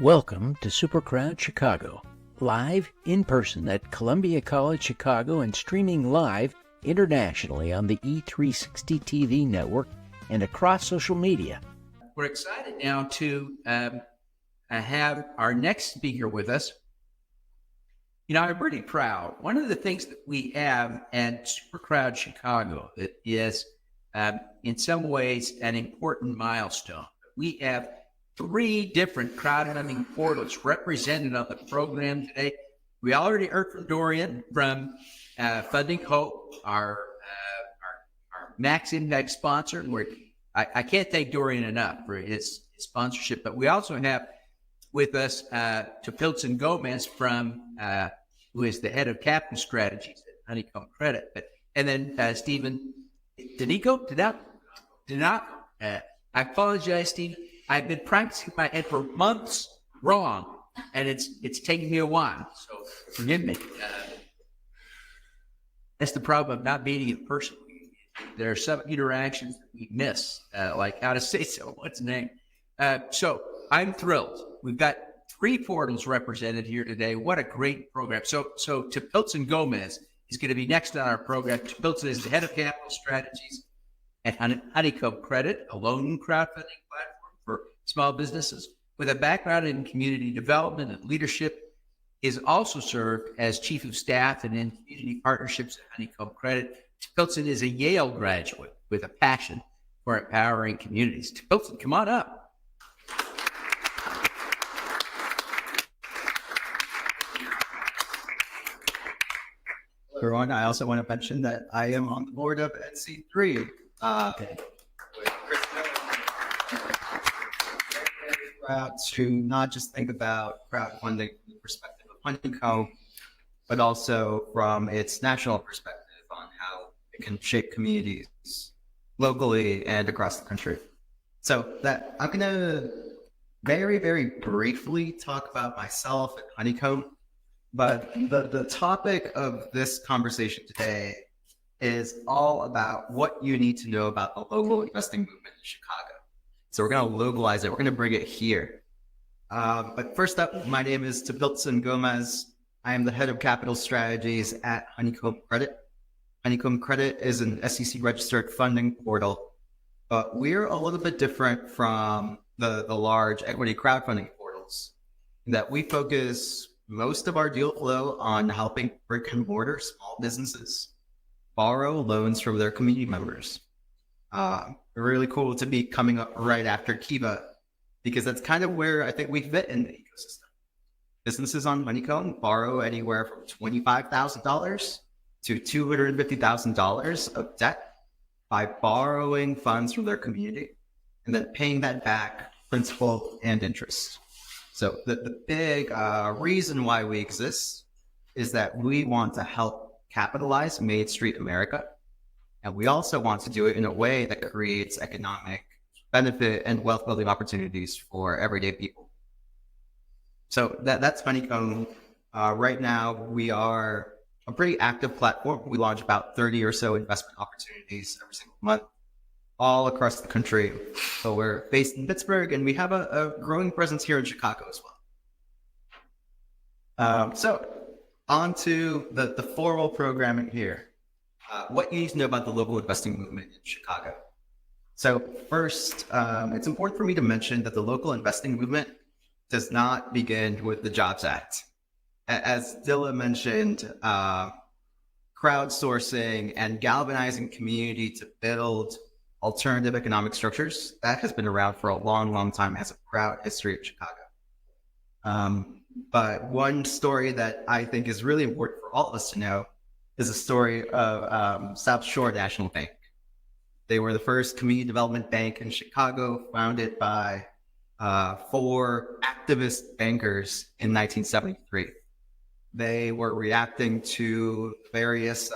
Welcome to SuperCrowdChicago, live in person at Columbia College Chicago and streaming live internationally on the E360 TV network and across social media. We're excited now to have our next speaker with us. You know, I'm pretty proud. One of the things that we have at SuperCrowdChicago that is, in some ways, an important milestone. We have 3 different crowdfunding portals represented on the program today. We already heard from Dorian from Funding Hope, our Max Index sponsor. I can't thank Dorian enough for his sponsorship, but we also have with us Topiltzin Gomez from who is the head of capital strategies at Honeycomb Credit, and then Stephen Denico. I apologize, Steve. I've been practicing my head for months wrong, and it's taken me a while, so forgive me. That's the problem of not meeting in person. There are some interactions that we miss, like how to say so, what's the name? So I'm thrilled. We've got 3 portals represented here today. What a great program. So Topiltzin Gomez is going to be next on our program. Topiltzin is the head of capital strategies at Honeycomb Credit, a loan crowdfunding platform for small businesses with a background in community development and leadership. Is also served as chief of staff and in community partnerships at Honeycomb Credit. Topiltzin is a Yale graduate with a passion for empowering communities. Topiltzin, come on up. Everyone, I also want to mention that I am on the board of NC3. Okay. Proud to not just think about crowdfunding from the perspective of Honeycomb, but also from its national perspective on how it can shape communities locally and across the country. So that I'm going to very, very briefly talk about myself at Honeycomb, but the topic of this conversation today is all about what you need to know about the local investing movement in Chicago. So we're going to localize it. We're going to bring it here. But first up, my name is Topiltzin Gomez. I am the head of capital strategies at Honeycomb Credit. Honeycomb Credit is an SEC-registered funding portal, but we're a little bit different from the large equity crowdfunding portals in that we focus most of our deal flow on helping brick-and-mortar small businesses borrow loans from their community members. Really cool to be coming up right after Kiva, because that's kind of where I think we fit in the ecosystem. Businesses on Honeycomb borrow anywhere from $25,000 to $250,000 of debt by borrowing funds from their community and then paying that back principal and interest. So the big reason why we exist is that we want to help capitalize Main Street America. And we also want to do it in a way that creates economic benefit and wealth building opportunities for everyday people. So that's Honeycomb. Right now, we are a pretty active platform. We launch about 30 or so investment opportunities every single month, all across the country. So we're based in Pittsburgh, and we have a growing presence here in Chicago as well. So on to the formal programming here. What you need to know about the local investing movement in Chicago. So first, it's important for me to mention that the local investing movement does not begin with the Jobs Act. As Dilla mentioned, crowdsourcing and galvanizing community to build alternative economic structures, that has been around for a long, long time, has a proud history of Chicago. But one story that I think is really important for all of us to know is a story of South Shore National Bank. They were the first community development bank in Chicago, founded by 4 activist bankers in 1973. They were reacting to various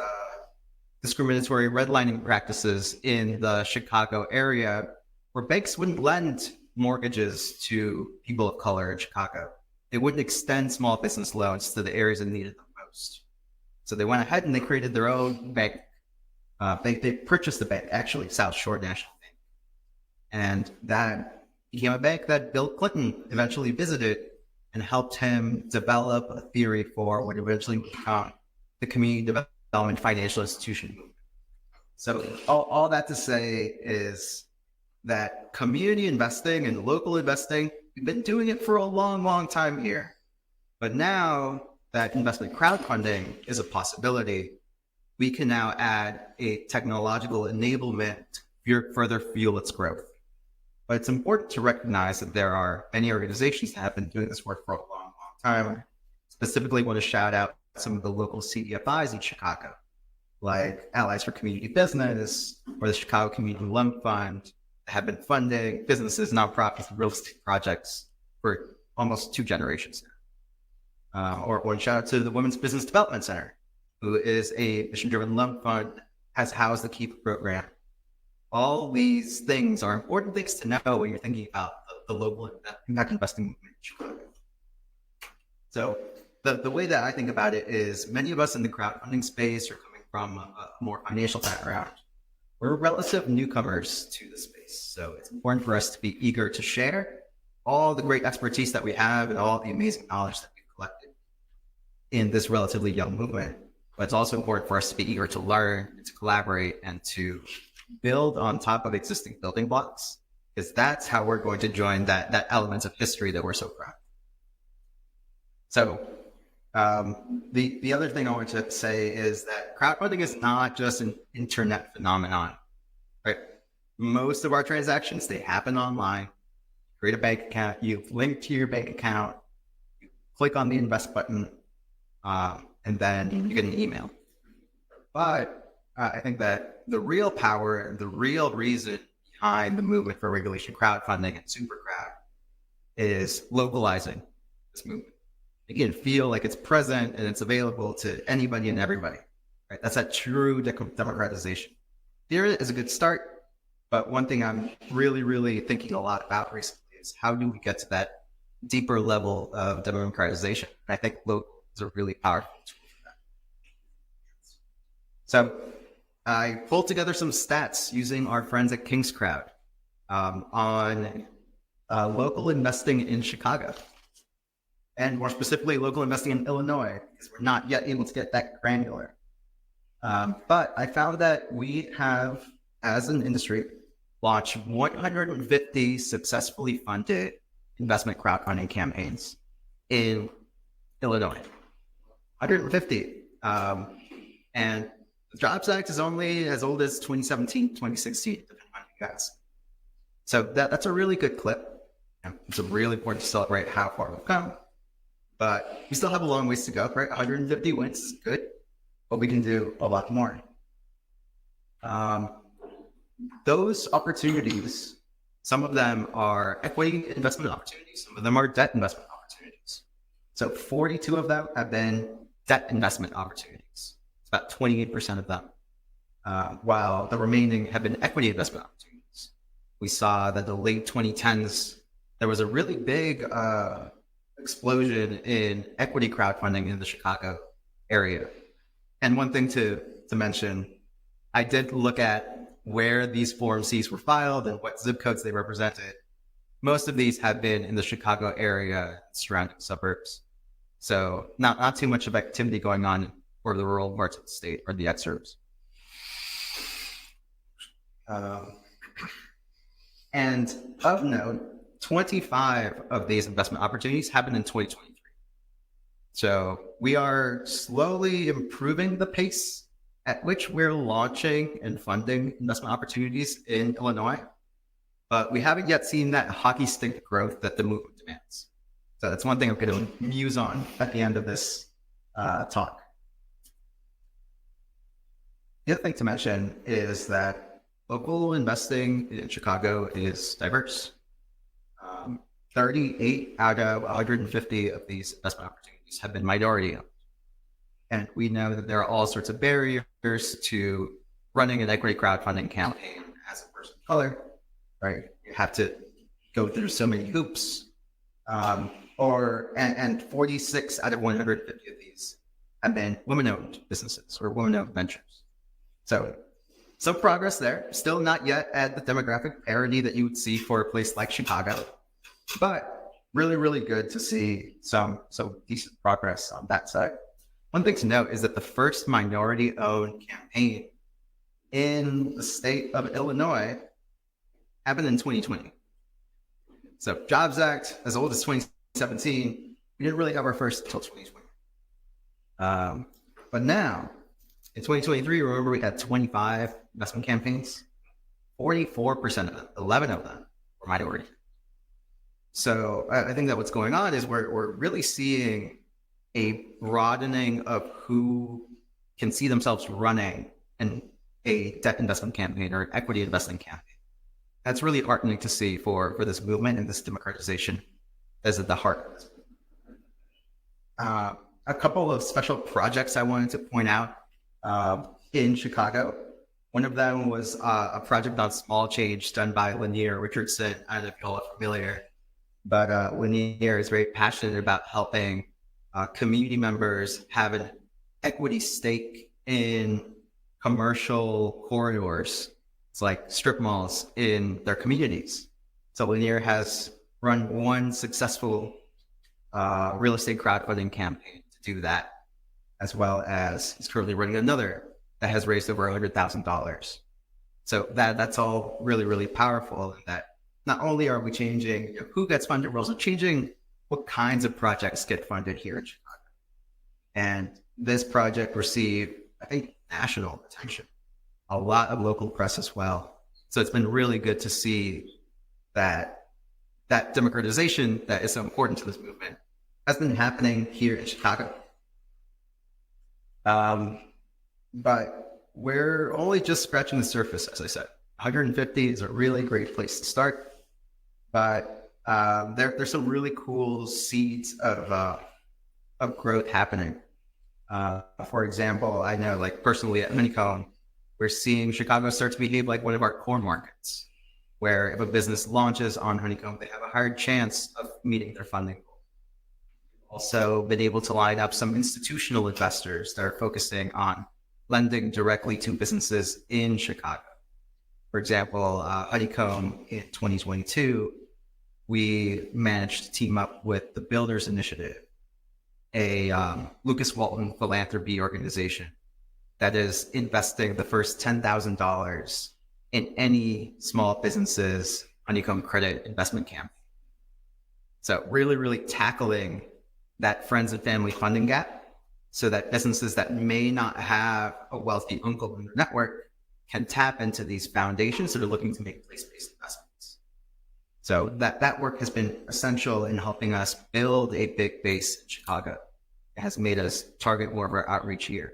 discriminatory redlining practices in the Chicago area, where banks wouldn't lend mortgages to people of color in Chicago. They wouldn't extend small business loans to the areas that needed them most. So they went ahead and they created their own bank. They purchased the bank, actually, South Shore National Bank. And that became a bank that Bill Clinton eventually visited and helped him develop a theory for what eventually would become the community development financial institution movement. So all that to say is that community investing and local investing, we've been doing it for a long, long time here. But now that investment crowdfunding is a possibility, we can now add a technological enablement to further fuel its growth. But it's important to recognize that there are many organizations that have been doing this work for a long, long time. Specifically want to shout out some of the local CDFIs in Chicago, like Allies for Community Business or the Chicago Community Loan Fund, that have been funding businesses, nonprofits, and real estate projects for almost 2 generations now. Or shout out to the Women's Business Development Center, who is a mission-driven loan fund, has housed the KEEP program. All these things are important things to know when you're thinking about the local impact investing movement in Chicago. So the way that I think about it is many of us in the crowdfunding space are coming from a more financial background. We're relative newcomers to the space. So it's important for us to be eager to share all the great expertise that we have and all the amazing knowledge that we've collected in this relatively young movement. But it's also important for us to be eager to learn, and to collaborate, and to build on top of existing building blocks, because that's how we're going to join that element of history that we're so proud of. So the other thing I want to say is that crowdfunding is not just an internet phenomenon, right? Most of our transactions, they happen online. Create a bank account, you link to your bank account, you click on the invest button, and then you get an email. But I think that the real power and the real reason behind the movement for regulation crowdfunding and SuperCrowd is localizing this movement. You can feel like it's present and it's available to anybody and everybody, right? That's that true democratization. Theory is a good start, but one thing I'm really, really thinking a lot about recently is how do we get to that deeper level of democratization? And I think local is a really powerful tool for that. So I pulled together some stats using our friends at King's Crowd on local investing in Chicago, and more specifically, local investing in Illinois, because we're not yet able to get that granular. But I found that we have, as an industry, launched 150 successfully funded investment crowdfunding campaigns in Illinois. 150. And the Jobs Act is only as old as 2017, 2016, depending on you guys. So that's a really good clip. It's really important to celebrate how far we've come. But we still have a long ways to go, right? 150 wins is good, but we can do a lot more. Those opportunities, some of them are equity investment opportunities, some of them are debt investment opportunities. So 42 of them have been debt investment opportunities. It's about 28% of them, while the remaining have been equity investment opportunities. We saw that the late 2010s, there was a really big explosion in equity crowdfunding in the Chicago area. And one thing to mention, I did look at where these Form Cs were filed and what zip codes they represented. Most of these have been in the Chicago area, surrounding suburbs. So not too much of activity going on for the rural parts of the state or the exurbs. And of note, 25 of these investment opportunities happened in 2023. So we are slowly improving the pace at which we're launching and funding investment opportunities in Illinois, but we haven't yet seen that hockey stick growth that the movement demands. So that's one thing I'm going to muse on at the end of this talk. The other thing to mention is that local investing in Chicago is diverse. 38 out of 150 of these investment opportunities have been minority owned. And we know that there are all sorts of barriers to running an equity crowdfunding campaign as a person of color, right? You have to go through so many hoops. And 46 out of 150 of these have been women-owned businesses or women-owned ventures. So some progress there. Still not yet at the demographic parity that you would see for a place like Chicago, but really, really good to see some decent progress on that side. One thing to note is that the first minority-owned campaign in the state of Illinois happened in 2020. So Jobs Act, as old as 2017, we didn't really have our first until 2020. But now, in 2023, remember we had 25 investment campaigns. 44% of them, 11 of them were minority. So I think that what's going on is we're really seeing a broadening of who can see themselves running in a debt investment campaign or an equity investment campaign. That's really heartening to see for this movement and this democratization as at the heart. A couple of special projects I wanted to point out in Chicago. One of them was a project on small change done by Lanier Richardson. I don't know if you're all familiar, but Lanier is very passionate about helping community members have an equity stake in commercial corridors. It's like strip malls in their communities. So Lanier has run one successful real estate crowdfunding campaign to do that, as well as he's currently running another that has raised over $100,000. So that's all really, really powerful. That not only are we changing who gets funded, we're also changing what kinds of projects get funded here in Chicago. And this project received, I think, national attention, a lot of local press as well. So it's been really good to see that democratization that is so important to this movement has been happening here in Chicago. But we're only just scratching the surface, as I said. 150 is a really great place to start, but there's some really cool seeds of growth happening. For example, I know, like personally at Honeycomb, we're seeing Chicago start to behave like one of our core markets, where if a business launches on Honeycomb, they have a higher chance of meeting their funding goal. Also been able to line up some institutional investors that are focusing on lending directly to businesses in Chicago. For example, Honeycomb in 2022, we managed to team up with the Builders Initiative, a Lucas Walton philanthropy organization that is investing the first $10,000 in any small businesses Honeycomb credit investment campaign. So really, really tackling that friends and family funding gap so that businesses that may not have a wealthy uncle in their network can tap into these foundations that are looking to make place-based investments. So that work has been essential in helping us build a big base in Chicago. It has made us target more of our outreach here.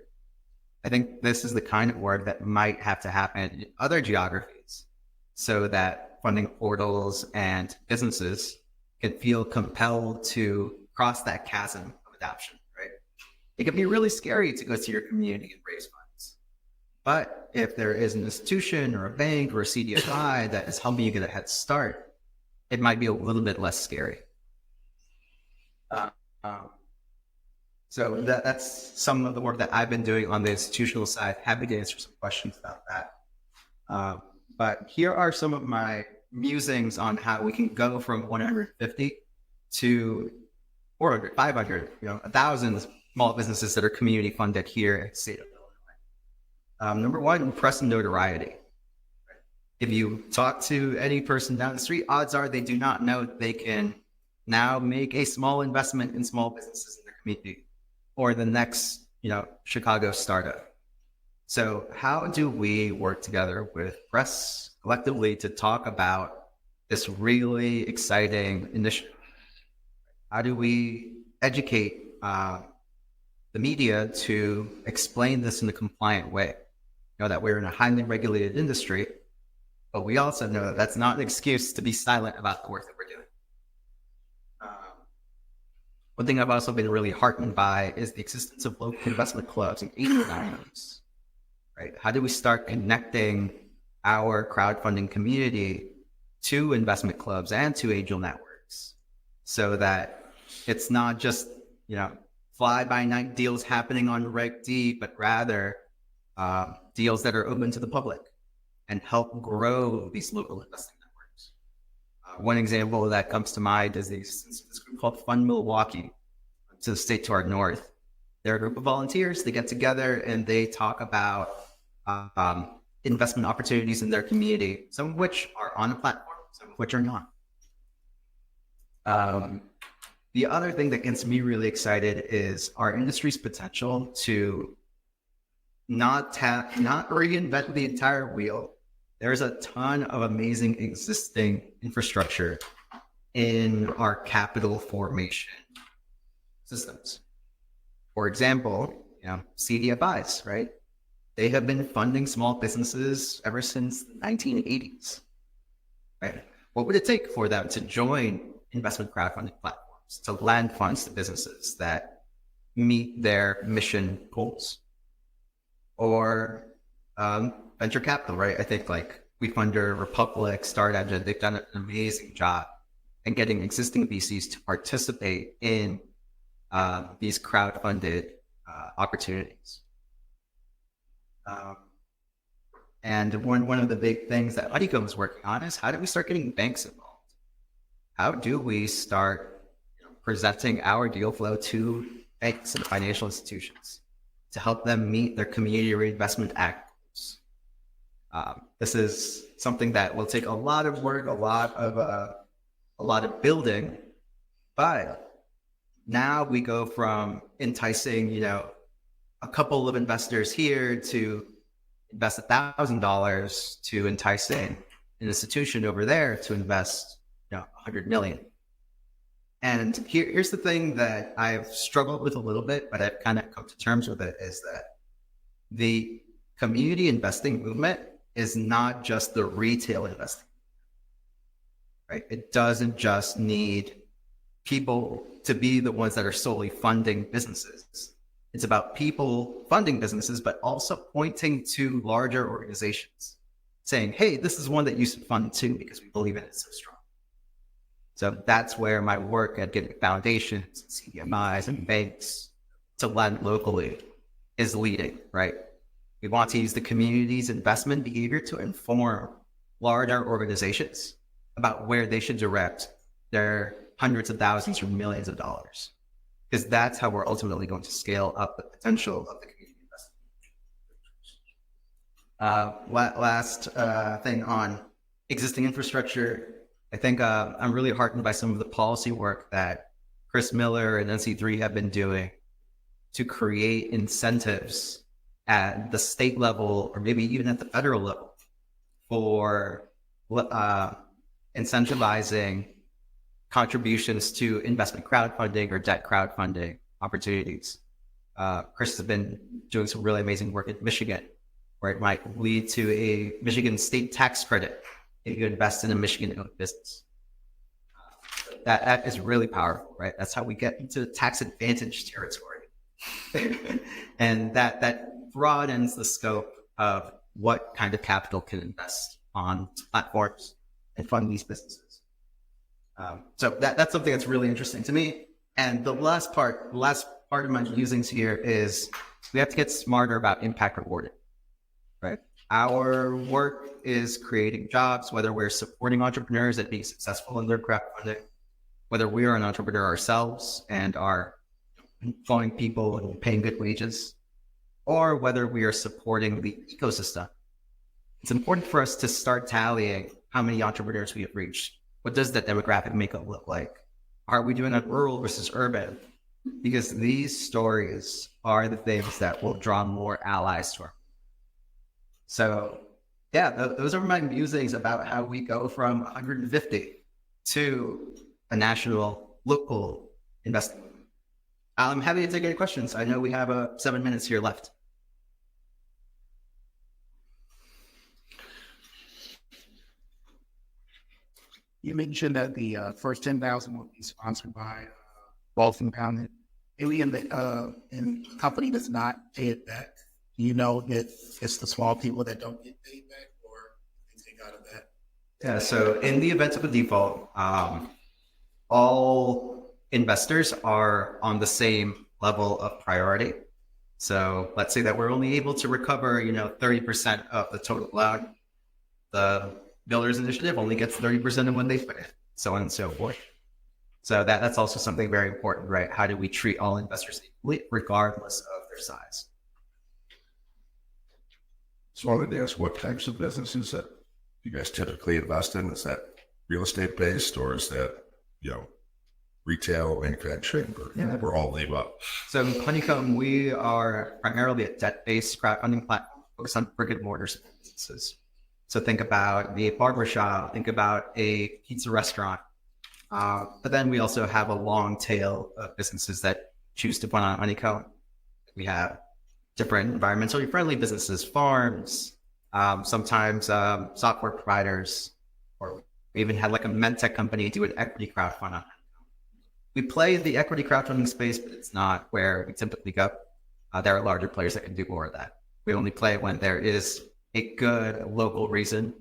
I think this is the kind of work that might have to happen in other geographies so that funding portals and businesses can feel compelled to cross that chasm of adoption, right? It can be really scary to go to your community and raise funds. But if there is an institution or a bank or a CDFI that is helping you get a head start, it might be a little bit less scary. So that's some of the work that I've been doing on the institutional side. Happy to answer some questions about that. But here are some of my musings on how we can go from 150 to 400, 500, 1,000 small businesses that are community funded here in the state of Illinois. Number one, press and notoriety. If you talk to any person down the street, odds are they do not know that they can now make a small investment in small businesses in their community or the next, Chicago startup. So how do we work together with press collectively to talk about this really exciting initiative? How do we educate the media to explain this in a compliant way? That we're in a highly regulated industry, but we also know that that's not an excuse to be silent about the work that we're doing. One thing I've also been really heartened by is the existence of local investment clubs and angel networks, right? How do we start connecting our crowdfunding community to investment clubs and to angel networks so that it's not just, fly-by-night deals happening on Reg D, but rather deals that are open to the public, and help grow these local investing networks. One example that comes to mind is this group called Fund Milwaukee, to the state to our north. They're a group of volunteers. They get together and they talk about investment opportunities in their community, some of which are on a platform, some of which are not. The other thing that gets me really excited is our industry's potential to not reinvent the entire wheel. There's a ton of amazing existing infrastructure in our capital formation systems. For example, CDFIs, right? They have been funding small businesses ever since the 1980s, right? What would it take for them to join investment crowdfunding platforms, to lend funds to businesses that meet their mission goals? Or venture capital, right? I think like WeFunder, Republic, Start Engine, they've done an amazing job in getting existing VCs to participate in these crowd-funded opportunities. And one of the big things that Honeycomb is working on is how do we start getting banks involved? How do we start presenting our deal flow to banks and financial institutions to help them meet their community reinvestment act goals? This is something that will take a lot of work, a lot of building, but now we go from enticing, a couple of investors here to invest $1,000 to enticing an institution over there to invest, $100 million. And here's the thing that I've struggled with a little bit, but I've kind of come to terms with it, is that the community investing movement is not just the retail investing, right? It doesn't just need people to be the ones that are solely funding businesses. It's about people funding businesses, but also pointing to larger organizations saying, hey, this is one that you should fund too, because we believe in it so strong. So that's where my work at getting foundations, CDMIs, and banks to lend locally is leading, right? We want to use the community's investment behavior to inform larger organizations about where they should direct their hundreds of thousands or millions of dollars, because that's how we're ultimately going to scale up the potential of the community investment. Last thing on existing infrastructure, I think I'm really heartened by some of the policy work that Chris Miller and NC3 have been doing to create incentives at the state level, or maybe even at the federal level, for incentivizing contributions to investment crowdfunding or debt crowdfunding opportunities. Chris has been doing some really amazing work in Michigan, where it might lead to a Michigan state tax credit if you invest in a Michigan-owned business. That is really powerful, right? That's how we get into tax advantage territory. And that broadens the scope of what kind of capital can invest on platforms and fund these businesses. So that's something that's really interesting to me. And the last part of my musings here is we have to get smarter about impact rewarding, right? Our work is creating jobs, whether we're supporting entrepreneurs at being successful in their crowdfunding, whether we are an entrepreneur ourselves and are employing people and paying good wages, or whether we are supporting the ecosystem. It's important for us to start tallying how many entrepreneurs we have reached. What does that demographic makeup look like? Are we doing it rural versus urban? Because these stories are the things that will draw more allies to our. So yeah, those are my musings about how we go from 150 to a national, local investment. I'm happy to take any questions. I know we have 7 minutes here left. You mentioned that the first 10,000 will be sponsored by Wealth Impounded. Maybe in the company does not pay it back. Do you know if it's the small people that don't get paid back, or they take out of that? Yeah. So in the event of a default, all investors are on the same level of priority. So let's say that we're only able to recover, 30% of the total loan. the builders initiative only gets 30% of when they put in, so on and so forth. So that's also something very important, right? How do we treat all investors equally, regardless of their size? So I wanted to ask, what types of businesses that you guys typically invest in? Is that real estate based, or is that, retail, manufacturing, or all of the above? So Honeycomb, we are primarily a debt-based crowdfunding platform focused on brick-and-mortar businesses. So think about the barbershop, think about a pizza restaurant. But then we also have a long tail of businesses that choose to put on Honeycomb. We have different environmentally friendly businesses, farms, sometimes software providers, or we even had like a medtech company do an equity crowdfund on. We play in the equity crowdfunding space, but it's not where we typically go. There are larger players that can do more of that. We only play when there is a good local reason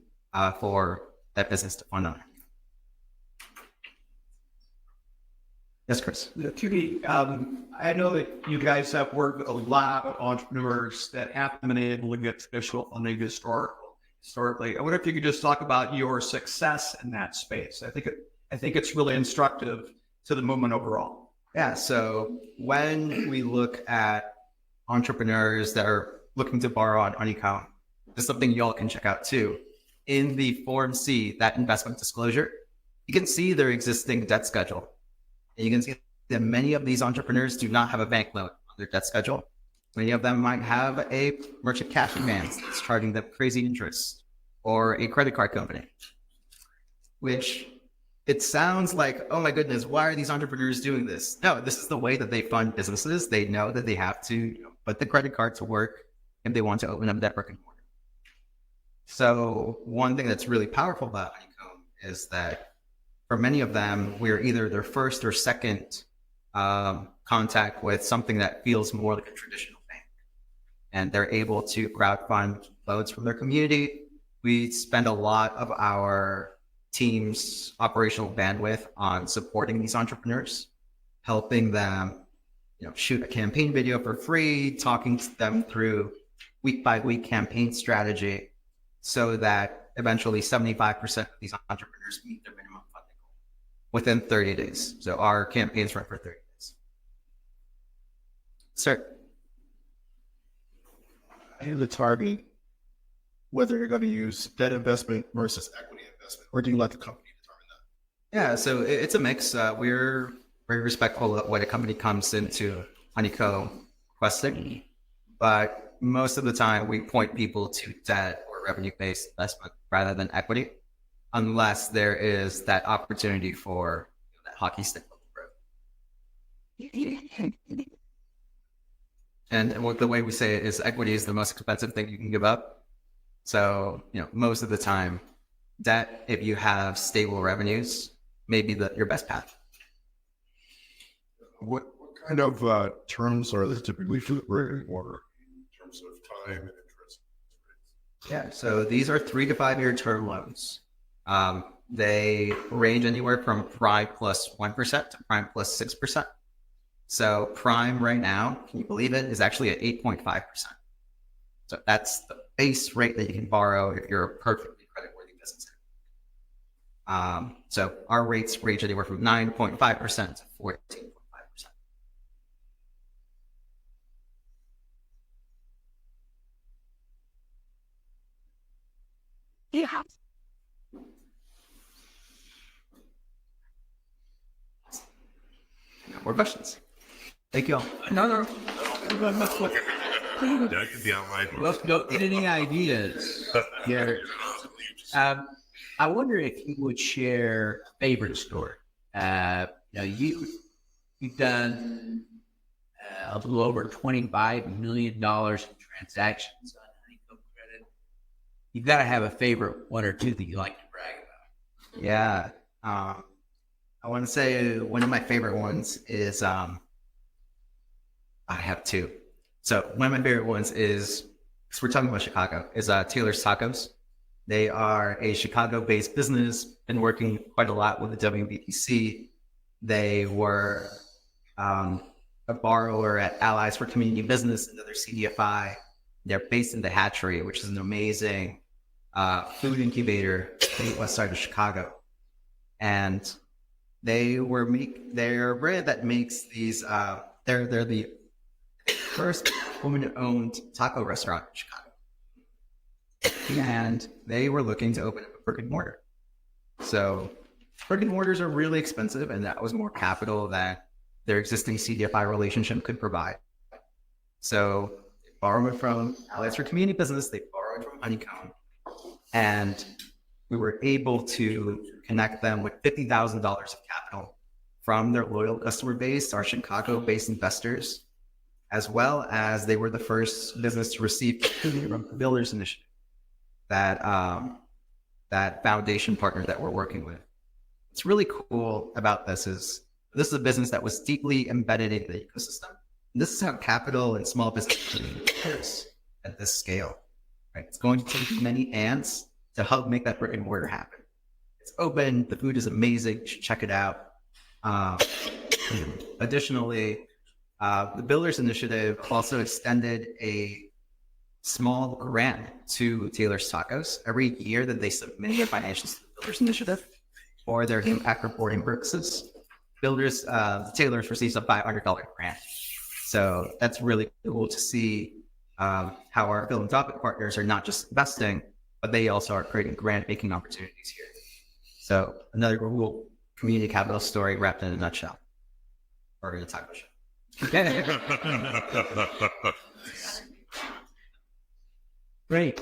for that business to fund on. Yes, Chris. I know that you guys have worked with a lot of entrepreneurs that haven't been able to get traditional funding historically. I wonder if you could just talk about your success in that space. I think it's really instructive to the movement overall. Yeah. So when we look at entrepreneurs that are looking to borrow on Honeycomb, there's something y'all can check out too. In the Form C, that investment disclosure, you can see their existing debt schedule. And you can see that many of these entrepreneurs do not have a bank loan on their debt schedule. Many of them might have a merchant cash advance that's charging them crazy interest, or a credit card company, which it sounds like, oh my goodness, why are these entrepreneurs doing this? No, this is the way that they fund businesses. They know that they have to put the credit card to work if they want to open up that brick and mortar. So one thing that's really powerful about Honeycomb is that for many of them, we're either their first or second contact with something that feels more like a traditional bank. And they're able to crowdfund loans from their community. We spend a lot of our team's operational bandwidth on supporting these entrepreneurs, helping them, shoot a campaign video for free, talking to them through week by week campaign strategy, so that eventually 75% of these entrepreneurs meet their minimum funding goal within 30 days. So our campaigns run for 30 days. Sir. And the target, whether you're going to use debt investment versus equity investment, or do you let the company determine that? Yeah, so it's a mix. We're very respectful of what a company comes into Honeycomb requesting, but most of the time we point people to debt or revenue-based investment rather than equity, unless there is that opportunity for that hockey stick growth. And the way we say it is equity is the most expensive thing you can give up. So, most of the time, debt, if you have stable revenues, may be your best path. What kind of terms are they typically for the brick or in terms of time and interest? Yeah, so these are 3 to 5 year term loans. They range anywhere from prime plus 1% to prime plus 6%. So prime right now, can you believe it, is actually at 8.5%. So that's the base rate that you can borrow if you're a perfectly creditworthy business. So our rates range anywhere from 9.5% to 14.5%. Yeah. More questions? Thank you all. No. That could be online. Let's go get any ideas here. I wonder if you would share a favorite story. You've done a little over $25 million in transactions on Honeycomb Credit. You've got to have a favorite one or two that you like to brag about. Yeah. I want to say one of my favorite ones is, I have two. So one of my favorite ones is, because we're talking about Chicago, is Taylor's Tacos. They are a Chicago-based business, been working quite a lot with the WBTC. They were a borrower at Allies for Community Business, another CDFI. They're based in the Hatchery, which is an amazing food incubator in the west side of Chicago. And they're a brand that makes these, they're the first woman-owned taco restaurant in Chicago. And they were looking to open up a brick and mortar. So brick and mortars are really expensive, and that was more capital that their existing CDFI relationship could provide. So they borrowed from Alliance for Community Business, they borrowed from Honeycomb, and we were able to connect them with $50,000 of capital from their loyal customer base, our Chicago-based investors, as well as they were the first business to receive from the Builders Initiative, that foundation partner that we're working with. What's really cool about this is a business that was deeply embedded in the ecosystem. And this is how capital and small business occurs at this scale. Right? It's going to take many ants to help make that brick and mortar happen. It's open. The food is amazing. You should check it out. Additionally, the Builders Initiative also extended a small grant to Taylor's Tacos every year that they submit their financials to the Builders Initiative for their impact reporting purposes. Taylor's receives a $500 grant. So that's really cool to see how our philanthropic partners are not just investing, but they also are creating grant making opportunities here. So another cool community capital story wrapped in a nutshell, or in a taco shop. Great.